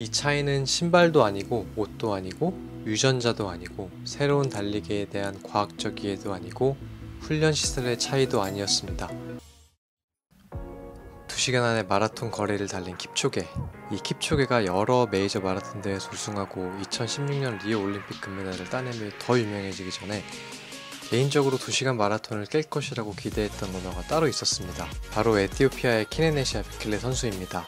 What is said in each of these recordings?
이 차이는 신발도 아니고 옷도 아니고 유전자도 아니고 새로운 달리기에 대한 과학적 이해도 아니고 훈련 시설의 차이도 아니었습니다. 2시간 안에 마라톤 거리를 달린 킵초게. 이 킵초게가 여러 메이저 마라톤 대회에서 우승하고 2016년 리오 올림픽 금메달을 따내며 더 유명해지기 전에 개인적으로 2시간 마라톤을 깰 것이라고 기대했던 run너가 따로 있었습니다. 바로 에티오피아의 키네네시아 베켈레 선수입니다.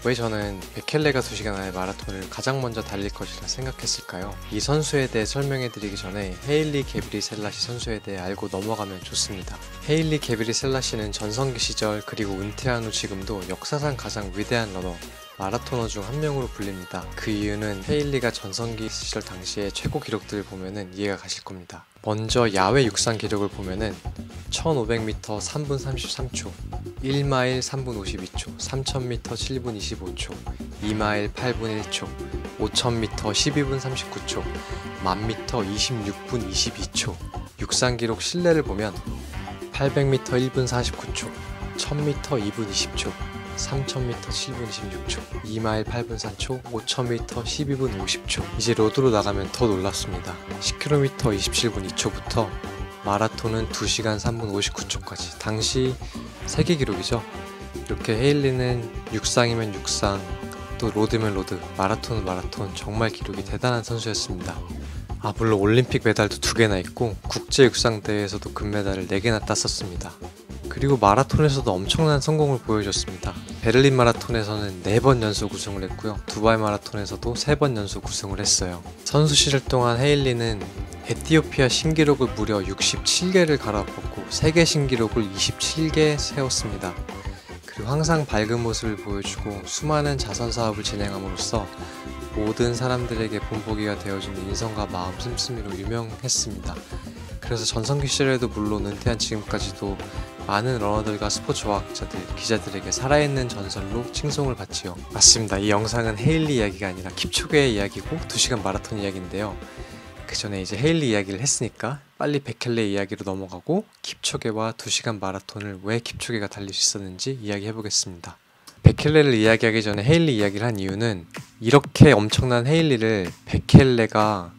왜 저는 베켈레가 2시간 안에 마라톤을 가장 먼저 달릴 것이라 생각했을까요? 이 선수에 대해 설명해드리기 전에 헤일리 게브리셀라시 선수에 대해 알고 넘어가면 좋습니다. 헤일리 게브리셀라시는 전성기 시절 그리고 은퇴한 후 지금도 역사상 가장 위대한 러너, 마라토너 중 한 명으로 불립니다. 그 이유는 헤일리가 전성기 시절 당시의 최고 기록들을 보면은 이해가 가실 겁니다. 먼저 야외 육상 기록을 보면은 1500m 3분 33초, 1마일 3분 52초, 3000m 7분 25초, 2마일 8분 1초, 5000m 12분 39초, 1000m 26분 22초. 육상 기록 실내를 보면 800m 1분 49초, 1000m 2분 20초, 3000m 7분 26초, 2마일 8분 4초, 5000m 12분 50초. 이제 로드로 나가면 더 놀랍습니다. 10km 27분 2초부터 마라톤은 2시간 3분 59초까지. 당시 세계 기록이죠. 이렇게 헤일리는 육상이면 육상, 또 로드면 로드, 마라톤은 마라톤, 정말 기록이 대단한 선수였습니다. 물론 올림픽 메달도 2개나 있고 국제 육상 대회에서도 금메달을 4개나 땄었습니다. 그리고 마라톤에서도 엄청난 성공을 보여줬습니다. 베를린 마라톤에서는 4번 연속 우승을 했고요. 두바이 마라톤에서도 3번 연속 우승을 했어요. 선수 시절 동안 헤일리는 에티오피아 신기록을 무려 67개를 갈아엎었고 세계 신기록을 27개 세웠습니다. 그리고 항상 밝은 모습을 보여주고 수많은 자선 사업을 진행함으로써 모든 사람들에게 본보기가 되어주는 인성과 마음 씀씀이로 유명했습니다. 그래서 전성기 시절에도 물론 은퇴한 지금까지도 많은 러너들과 스포츠 과학자들, 기자들에게 살아있는 전설로 칭송을 받지요. 맞습니다. 이 영상은 헤일리 이야기가 아니라 킵초게의 이야기고 2시간 마라톤 이야기인데요. 그 전에 이제 헤일리 이야기를 했으니까 빨리 베켈레 이야기로 넘어가고 킵초게와 2시간 마라톤을 왜 킵초게가 달릴 수 있었는지 이야기해보겠습니다. 베켈레를 이야기하기 전에 헤일리 이야기를 한 이유는 이렇게 엄청난 헤일리를 베켈레가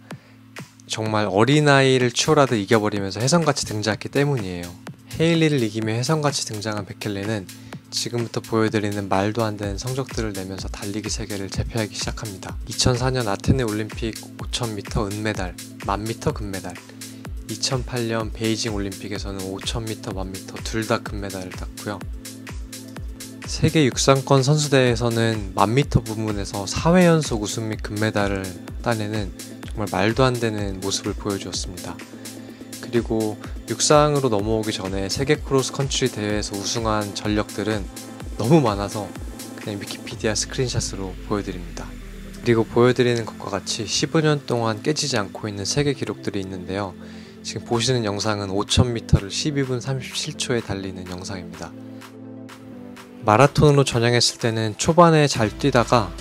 정말 어린아이를 추월하듯 이겨버리면서 혜성같이 등장했기 때문이에요. 헤일리를 이기며 혜성같이 등장한 베켈레는 지금부터 보여드리는 말도 안 되는 성적들을 내면서 달리기 세계를 제패하기 시작합니다. 2004년 아테네 올림픽 5000m 은메달, 1000m 금메달, 2008년 베이징 올림픽에서는 5000m, 1000m 둘 다 금메달을 땄고요. 세계 육상권 선수대회에서는 1000m 부문에서 4회 연속 우승 및 금메달을 따내는 정말 말도 안 되는 모습을 보여주었습니다. 그리고 육상으로 넘어오기 전에 세계 크로스 컨트리 대회에서 우승한 전력들은 너무 많아서 그냥 위키피디아 스크린샷으로 보여드립니다. 그리고 보여드리는 것과 같이 15년 동안 깨지지 않고 있는 세계 기록들이 있는데요. 지금 보시는 영상은 5000m를 12분 37초에 달리는 영상입니다. 마라톤으로 전향했을 때는 초반에 잘 뛰다가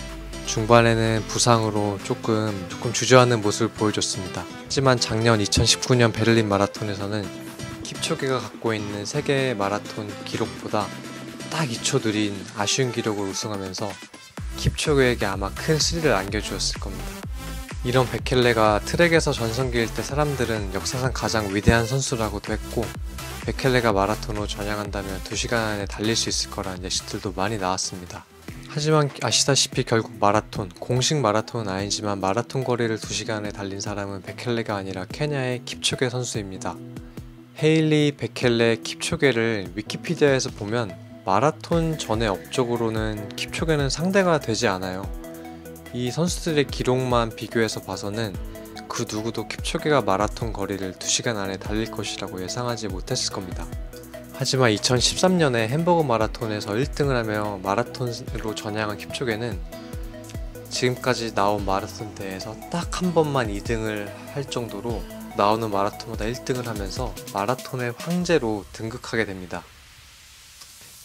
중반에는 부상으로 조금 주저하는 모습을 보여줬습니다. 하지만 작년 2019년 베를린 마라톤에서는 킵초게가 갖고 있는 세계 마라톤 기록보다 딱 2초 느린 아쉬운 기록을 우승하면서 킵초게에게 아마 큰 스릴을 안겨주었을 겁니다. 이런 베켈레가 트랙에서 전성기일 때 사람들은 역사상 가장 위대한 선수라고도 했고 베켈레가 마라톤으로 전향한다면 2시간 안에 달릴 수 있을 거라는 예측들도 많이 나왔습니다. 하지만 아시다시피 결국 마라톤, 공식 마라톤은 아니지만 마라톤 거리를 2시간에 달린 사람은 베켈레가 아니라 케냐의 킵초게 선수입니다. 헤일리, 베켈레, 킵초게를 위키피디아에서 보면 마라톤 전의 업적으로는 킵초게는 상대가 되지 않아요. 이 선수들의 기록만 비교해서 봐서는 그 누구도 킵초게가 마라톤 거리를 2시간 안에 달릴 것이라고 예상하지 못했을 겁니다. 하지만 2013년에 햄버거 마라톤에서 1등을 하며 마라톤으로 전향한 킵초게는 지금까지 나온 마라톤 대회에서 딱 한 번만 2등을 할 정도로 나오는 마라톤마다 1등을 하면서 마라톤의 황제로 등극하게 됩니다.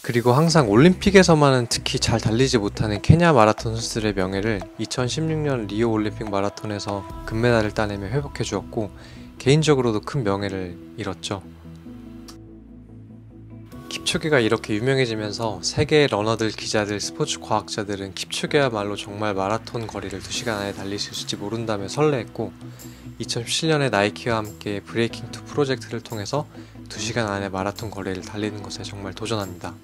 그리고 항상 올림픽에서만은 특히 잘 달리지 못하는 케냐 마라톤 선수들의 명예를 2016년 리오 올림픽 마라톤에서 금메달을 따내며 회복해 주었고 개인적으로도 큰 명예를 잃었죠. 킵초게가 이렇게 유명해지면서 세계 러너들, 기자들, 스포츠 과학자들은 킵초게야말로 정말 마라톤 거리를 2시간 안에 달릴 수 있을지 모른다며 설레했고 2017년에 나이키와 함께 브레이킹 2 프로젝트를 통해서 2시간 안에 마라톤 거리를 달리는 것에 정말 도전합니다.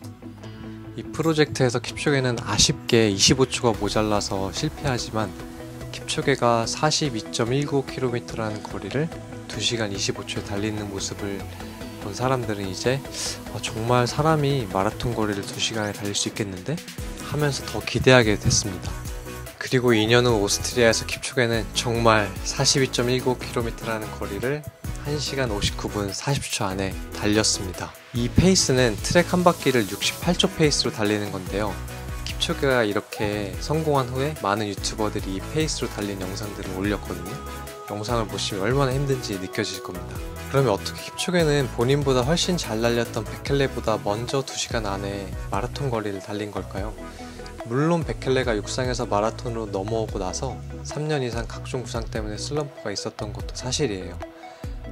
이 프로젝트에서 킵초게는 아쉽게 25초가 모자라서 실패하지만 킵초게가 42.19km라는 거리를 2시간 25초에 달리는 모습을 본 사람들은 이제 정말 사람이 마라톤 거리를 2시간에 달릴 수 있겠는데? 하면서 더 기대하게 됐습니다. 그리고 2년 후 오스트리아에서 킵초게는 정말 42.19km라는 거리를 1시간 59분 40초 안에 달렸습니다. 이 페이스는 트랙 한 바퀴를 68초 페이스로 달리는 건데요. 킵초게가 이렇게 성공한 후에 많은 유튜버들이 이 페이스로 달린 영상들을 올렸거든요. 영상을 보시면 얼마나 힘든지 느껴질 겁니다. 그러면 어떻게 킵초게는 본인보다 훨씬 잘 달렸던 베켈레보다 먼저 2시간 안에 마라톤 거리를 달린 걸까요? 물론 베켈레가 육상에서 마라톤으로 넘어오고 나서 3년 이상 각종 부상 때문에 슬럼프가 있었던 것도 사실이에요.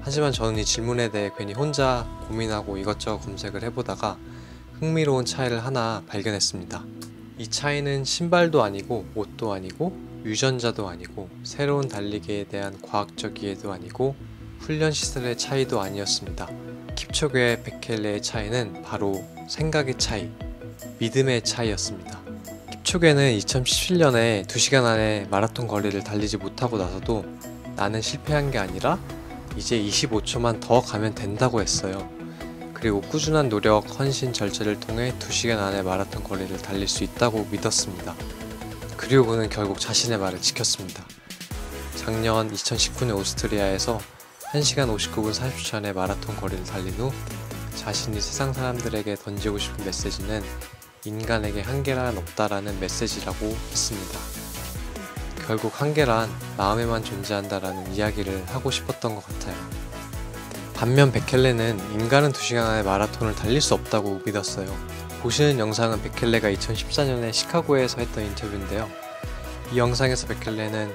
하지만 저는 이 질문에 대해 괜히 혼자 고민하고 이것저것 검색을 해보다가 흥미로운 차이를 하나 발견했습니다. 이 차이는 신발도 아니고 옷도 아니고 유전자도 아니고 새로운 달리기에 대한 과학적 이해도 아니고 훈련 시설의 차이도 아니었습니다. 킵초게와 베켈레의 차이는 바로 생각의 차이, 믿음의 차이였습니다. 킵초게는 2017년에 2시간 안에 마라톤 거리를 달리지 못하고 나서도 나는 실패한 게 아니라 이제 25초만 더 가면 된다고 했어요. 그리고 꾸준한 노력, 헌신, 절제를 통해 2시간 안에 마라톤 거리를 달릴 수 있다고 믿었습니다. 그리고 그는 결국 자신의 말을 지켰습니다. 작년 2019년 오스트리아에서 1시간 59분 40초 안에 마라톤 거리를 달린 후 자신이 세상 사람들에게 던지고 싶은 메시지는 인간에게 한계란 없다라는 메시지라고 했습니다. 결국 한계란 마음에만 존재한다라는 이야기를 하고 싶었던 것 같아요. 반면 베켈레는 인간은 2시간 안에 마라톤을 달릴 수 없다고 믿었어요. 보시는 영상은 베켈레가 2014년에 시카고에서 했던 인터뷰인데요. 이 영상에서 베켈레는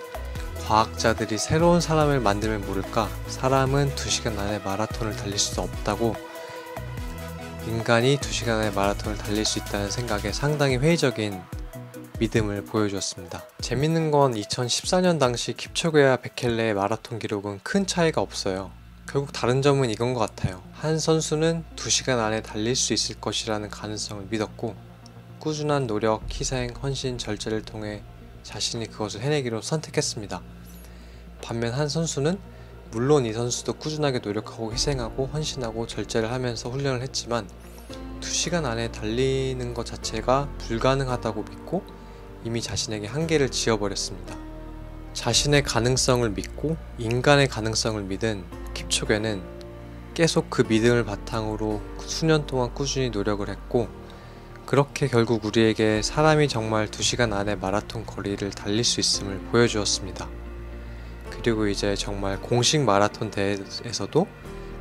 과학자들이 새로운 사람을 만들면 모를까 사람은 2시간 안에 마라톤을 달릴 수 없다고 인간이 2시간 안에 마라톤을 달릴 수 있다는 생각에 상당히 회의적인 믿음을 보여주었습니다. 재밌는 건 2014년 당시 킵초게와 베켈레의 마라톤 기록은 큰 차이가 없어요. 결국 다른 점은 이건 것 같아요. 한 선수는 2시간 안에 달릴 수 있을 것이라는 가능성을 믿었고 꾸준한 노력, 희생, 헌신, 절제를 통해 자신이 그것을 해내기로 선택했습니다. 반면 한 선수는 물론 이 선수도 꾸준하게 노력하고 희생하고 헌신하고 절제를 하면서 훈련을 했지만 2시간 안에 달리는 것 자체가 불가능하다고 믿고 이미 자신에게 한계를 지어버렸습니다. 자신의 가능성을 믿고 인간의 가능성을 믿은 킵초게는 계속 그 믿음을 바탕으로 수년 동안 꾸준히 노력을 했고 그렇게 결국 우리에게 사람이 정말 2시간 안에 마라톤 거리를 달릴 수 있음을 보여주었습니다. 그리고 이제 정말 공식 마라톤 대회에서도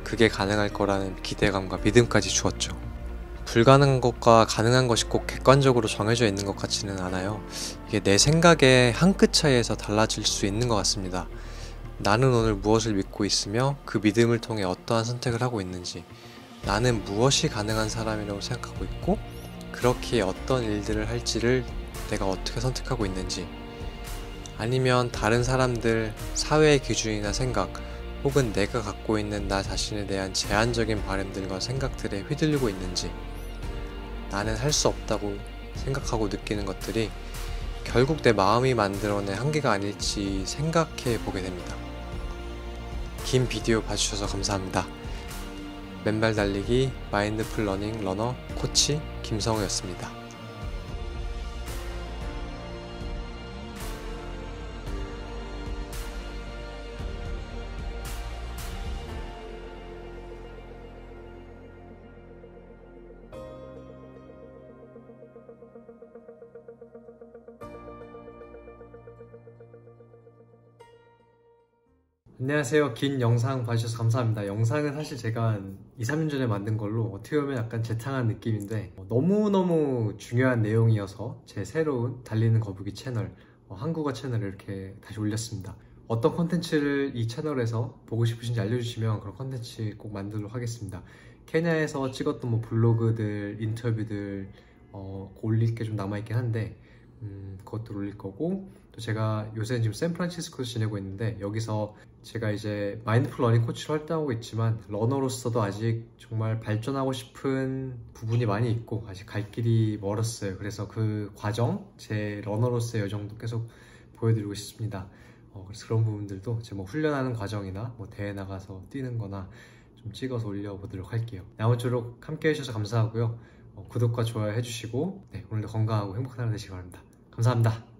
그게 가능할 거라는 기대감과 믿음까지 주었죠. 불가능한 것과 가능한 것이 꼭 객관적으로 정해져 있는 것 같지는 않아요. 이게 내 생각의 한 끗 차이에서 달라질 수 있는 것 같습니다. 나는 오늘 무엇을 믿고 있으며 그 믿음을 통해 어떠한 선택을 하고 있는지, 나는 무엇이 가능한 사람이라고 생각하고 있고 그렇게 어떤 일들을 할지를 내가 어떻게 선택하고 있는지, 아니면 다른 사람들, 사회의 기준이나 생각 혹은 내가 갖고 있는 나 자신에 대한 제한적인 바람들과 생각들에 휘둘리고 있는지, 나는 할 수 없다고 생각하고 느끼는 것들이 결국 내 마음이 만들어낸 한계가 아닐지 생각해 보게 됩니다. 긴 비디오 봐주셔서 감사합니다. 맨발 달리기 마인드풀 러닝 러너 코치 김성우였습니다. 안녕하세요. 긴 영상 봐주셔서 감사합니다. 영상은 사실 제가 2-3년 전에 만든 걸로 어떻게 보면 약간 재탕한 느낌인데 너무너무 중요한 내용이어서 제 새로운 달리는 거북이 채널 한국어 채널을 이렇게 다시 올렸습니다. 어떤 컨텐츠를 이 채널에서 보고 싶으신지 알려주시면 그런 컨텐츠 꼭 만들도록 하겠습니다. 케냐에서 찍었던 뭐 블로그들, 인터뷰들 올릴 게 좀 남아있긴 한데 그것도 올릴 거고, 또 제가 요새는 지금 샌프란시스코에서 지내고 있는데 여기서 제가 이제 마인드풀 러닝 코치로 활동하고 있지만 러너로서도 아직 정말 발전하고 싶은 부분이 많이 있고 아직 갈 길이 멀었어요. 그래서 그 과정, 제 러너로서의 여정도 계속 보여드리고 싶습니다. 그래서 그런 부분들도 제 뭐 훈련하는 과정이나 뭐 대회 나가서 뛰는 거나 좀 찍어서 올려보도록 할게요. 아무쪼록 함께 해주셔서 감사하고요. 구독과 좋아요 해주시고, 네, 오늘도 건강하고 행복한 하루 되시기 바랍니다. 감사합니다.